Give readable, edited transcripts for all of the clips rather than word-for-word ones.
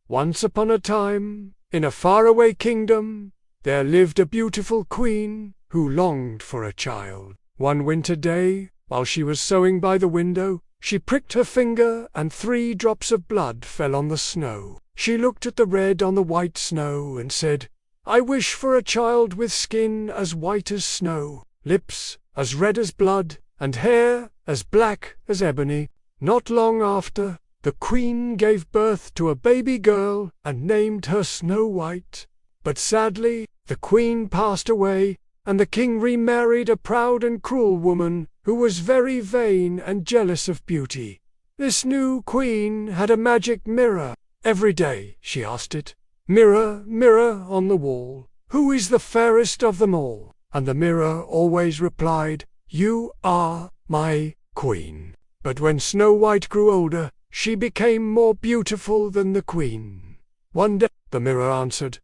Once upon a time, in a faraway kingdom, there lived a beautiful queen who longed for a child. One winter day, while she was sewing by the window, she pricked her finger and 3 drops of blood fell on the snow. She looked at the red on the white snow and said, "I wish for a child with skin as white as snow, lips as red as blood, and hair as black as ebony." Not long after, the queen gave birth to a baby girl and named her Snow White. But sadly, the queen passed away, and the king remarried a proud and cruel woman who was very vain and jealous of beauty. This new queen had a magic mirror. Every day she asked it, "Mirror, mirror on the wall, who is the fairest of them all?" And the mirror always replied, "You are my queen." But when Snow White grew older, she became more beautiful than the queen. One day the mirror answered,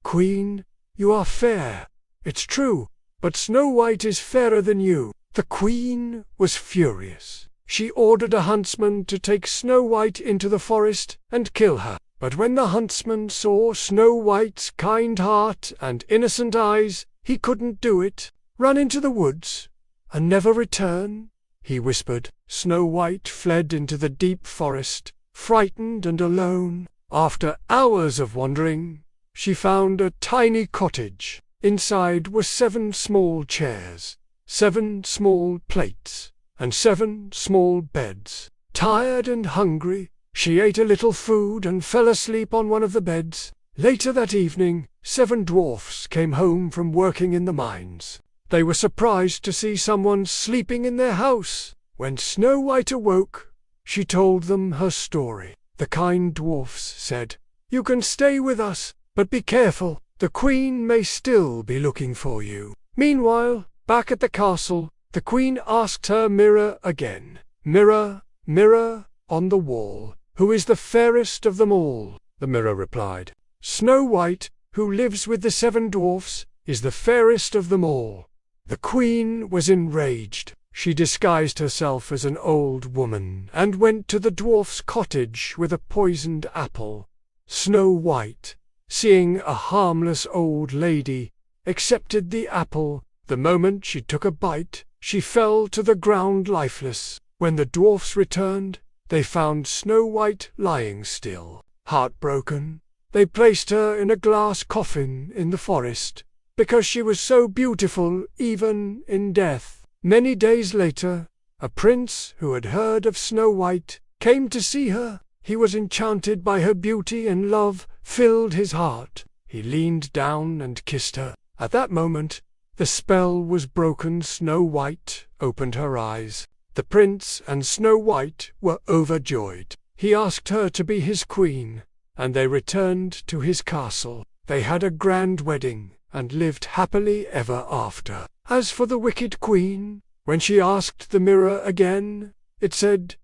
"Queen, you are fair, it's true, but Snow White is fairer than you." The queen was furious. She ordered a huntsman to take Snow White into the forest and kill her. But when the huntsman saw Snow White's kind heart and innocent eyes, he couldn't do it. "Run into the woods and never return," he whispered. Snow White fled into the deep forest, frightened and alone. After hours of wandering, she found a tiny cottage. Inside were 7 small chairs, 7 small plates, and 7 small beds. Tired and hungry, she ate a little food and fell asleep on one of the beds. Later that evening, 7 dwarfs came home from working in the mines. They were surprised to see someone sleeping in their house. When Snow White awoke, she told them her story. The kind dwarfs said, "You can stay with us, but be careful. The queen may still be looking for you." Meanwhile, back at the castle, the queen asked her mirror again, "Mirror, mirror on the wall, who is the fairest of them all?" The mirror replied, "Snow White, who lives with the 7 dwarfs, is the fairest of them all." The queen was enraged. She disguised herself as an old woman and went to the dwarf's cottage with a poisoned apple. Snow White, seeing a harmless old lady, accepted the apple. The moment she took a bite, she fell to the ground lifeless. When the dwarfs returned, they found Snow White lying still. Heartbroken, they placed her in a glass coffin in the forest, because she was so beautiful even in death. Many days later, a prince who had heard of Snow White came to see her. He was enchanted by her beauty and love filled his heart. He leaned down and kissed her. At that moment, the spell was broken. Snow White opened her eyes. The prince and Snow White were overjoyed. He asked her to be his queen, and they returned to his castle. They had a grand wedding and lived happily ever after. As for the wicked queen, when she asked the mirror again, it said,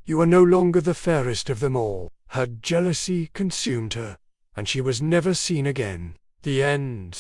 "You are no longer the fairest of them all." Her jealousy consumed her, and she was never seen again. The end.